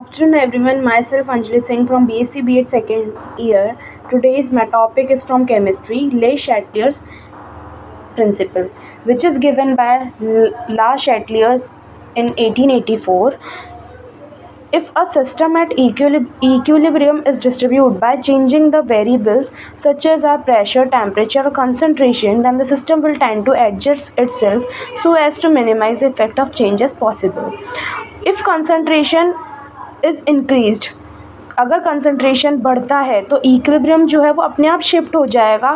afternoon everyone, myself Anjali Singh from BSc B.Ed second year. Today's my topic is from chemistry, Le Chatelier's principle, which is given by La Chatelier in 1884. If a system at equilibrium is distributed by changing the variables such as our pressure, temperature or concentration, then the system will tend to adjust itself so as to minimize the effect of change as possible. If concentration is increased, अगर concentration बढ़ता है तो equilibrium जो है वो अपने आप shift हो जाएगा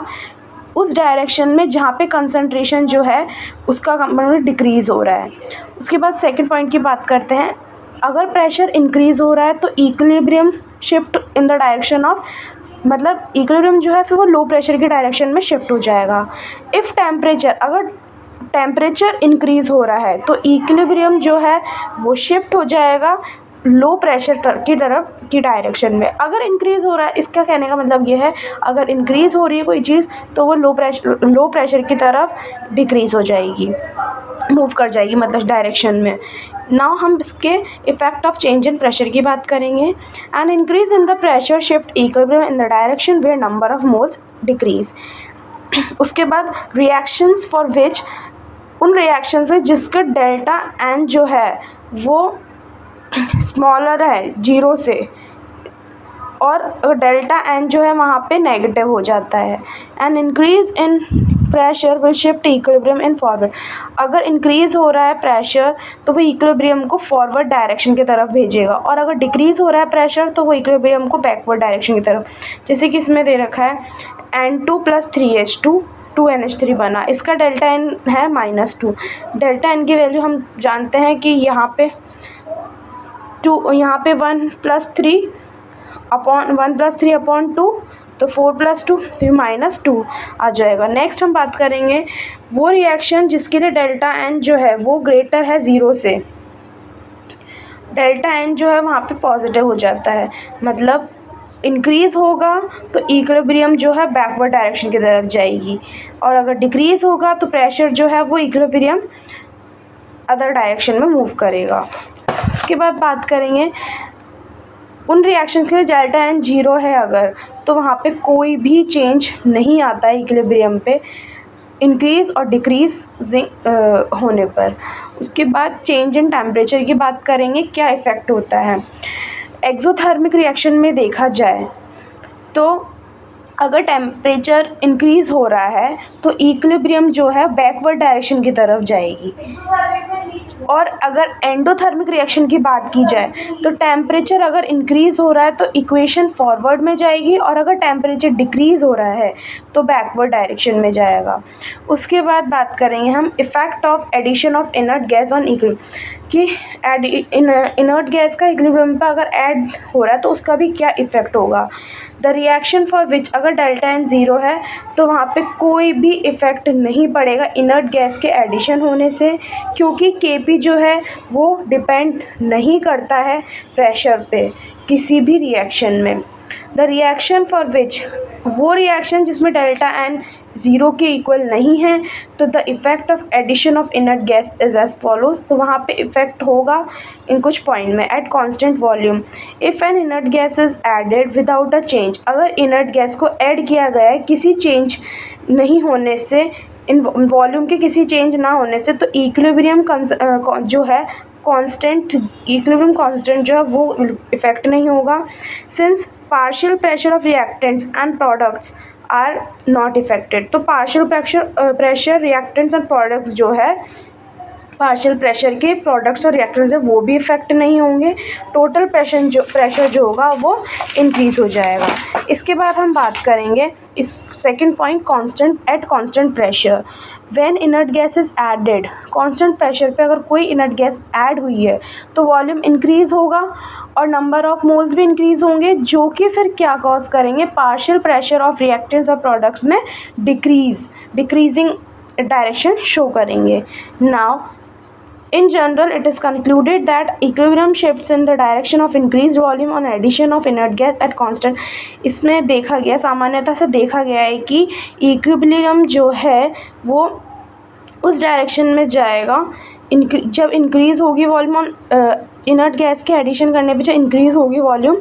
उस डायरेक्शन में जहाँ पे कंसंट्रेशन जो है उसका डिक्रीज़ हो रहा है। उसके बाद सेकंड पॉइंट की बात करते हैं। अगर प्रेशर इंक्रीज़ हो रहा है तो equilibrium shift in the direction of, मतलब इक्विलिब्रियम जो है फिर वो लो प्रेशर की डायरेक्शन में शिफ्ट हो जाएगा। इफ़ टेम्परेचर, अगर टेम्परेचर इंक्रीज़ हो रहा है तो इक्विलिब्रियम जो है वो शिफ्ट हो जाएगा लो प्रेशर की तरफ की डायरेक्शन में। अगर इंक्रीज़ हो रहा है, इसका कहने का मतलब ये है अगर इंक्रीज़ हो रही है कोई चीज़ तो वो लो प्रेशर की तरफ डिक्रीज़ हो जाएगी, मूव कर जाएगी मतलब डायरेक्शन में। नाउ हम इसके effect of change in pressure की बात करेंगे। An increase in the pressure shift equilibrium in the direction where number of moles decrease. उसके बाद रिएक्शंस फॉर विच, उन रिएक्शन से जिसका डेल्टा एन जो है वो स्मॉलर है जीरो से, और डेल्टा एन जो है वहाँ पे नेगेटिव हो जाता है। N increase in pressure will shift equilibrium in forward. अगर इंक्रीज़ हो रहा है प्रेशर तो वो इक्विलिब्रियम को फॉरवर्ड डायरेक्शन की तरफ भेजेगा, और अगर डिक्रीज़ हो रहा है प्रेशर तो वो इक्विलिब्रियम को बैकवर्ड डायरेक्शन की तरफ। जैसे कि इसमें दे रखा है N2 + 3H2 2NH3 बना, इसका डेल्टा एन है -2। डेल्टा एन की वैल्यू हम जानते हैं कि यहाँ पे 1 + 3 अपॉन 2, तो 4 + 2 तो -2 आ जाएगा। नेक्स्ट हम बात करेंगे वो रिएक्शन जिसके लिए डेल्टा एन जो है वो ग्रेटर है ज़ीरो से। डेल्टा एन जो है वहाँ पे पॉजिटिव हो जाता है, मतलब इंक्रीज़ होगा तो इक्विलिब्रियम जो है बैकवर्ड डायरेक्शन की तरफ जाएगी, और अगर डिक्रीज़ होगा तो प्रेशर जो है वो इक्विलिब्रियम अदर डायरेक्शन में मूव करेगा। उसके बाद बात करेंगे उन रिएक्शन के लिए डेल्टा एन 0 है अगर, तो वहाँ पे कोई भी चेंज नहीं आता है इक्विलिब्रियम पे इंक्रीज़ और डिक्रीज़िंग होने पर। उसके बाद चेंज इन टेम्परेचर की बात करेंगे, क्या इफ़ेक्ट होता है। एक्सोथर्मिक रिएक्शन में देखा जाए तो अगर टेम्परेचर इंक्रीज़ हो रहा है तो इक्विलिब्रियम जो है बैकवर्ड डायरेक्शन की तरफ जाएगी, और अगर एंडोथर्मिक रिएक्शन की बात की जाए तो टेम्परेचर अगर इंक्रीज़ हो रहा है तो इक्वेशन फॉरवर्ड में जाएगी, और अगर टेम्परेचर डिक्रीज़ हो रहा है तो बैकवर्ड डायरेक्शन में जाएगा। उसके बाद बात करेंगे हम effect of addition of inert gas on equilibrium, कि इनर्ट गैस का इक्विलिब्रियम पर अगर ऐड हो रहा है तो उसका भी क्या इफ़ेक्ट होगा। द रिएक्शन फॉर विच, अगर डेल्टा एन 0 है तो वहाँ पे कोई भी इफ़ेक्ट नहीं पड़ेगा इनर्ट गैस के एडिशन होने से, क्योंकि केपी जो है वो डिपेंड नहीं करता है प्रेशर पे किसी भी रिएक्शन में। द रिएक्शन फॉर विच, वो रिएक्शन जिसमें डेल्टा एन 0 के इक्वल नहीं है, तो the effect of addition of inert gas is as follows, तो वहाँ पे इफ़ेक्ट होगा इन कुछ पॉइंट में। At constant volume, if an inert gas is added without a change, अगर इनर्ट गैस को ऐड किया गया है किसी चेंज नहीं होने से, इन वॉल्यूम के किसी चेंज ना होने से, तो इक्विलिब्रियम जो है कांस्टेंट, इक्विलिब्रियम कांस्टेंट जो है वो इफ़ेक्ट नहीं होगा। Since partial pressure of reactants and products are not affected, तो partial pressure reactants and products जो है, पार्शियल प्रेशर के प्रोडक्ट्स और रिएक्टेंट्स है वो भी इफेक्ट नहीं होंगे। टोटल प्रेशर जो होगा वो इंक्रीज़ हो जाएगा। इसके बाद हम बात करेंगे इस second point, constant at constant pressure when inert gas is added. Constant pressure पे अगर कोई इनर्ट गैस ऐड हुई है तो वॉल्यूम इंक्रीज़ होगा और नंबर ऑफ मोल्स भी इंक्रीज़ होंगे, जो कि फिर क्या कॉज करेंगे, पार्शियल प्रेशर ऑफ रिएक्टेंट्स और प्रोडक्ट्स में डिक्रीजिंग डायरेक्शन शो करेंगे। Now in general, it is concluded that equilibrium shifts in the direction of increased volume on addition of inert gas at constant। इसमें देखा गया, सामान्यतः से देखा गया है कि इक्विलिब्रियम जो है वो उस डायरेक्शन में जाएगा जब इंक्रीज़ होगी वॉल्यूम ऑन इनर्ट गैस के एडिशन करने पे जो इंक्रीज़ होगी volume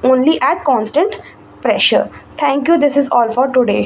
only eight constant pressure. Thank you, this is all for today.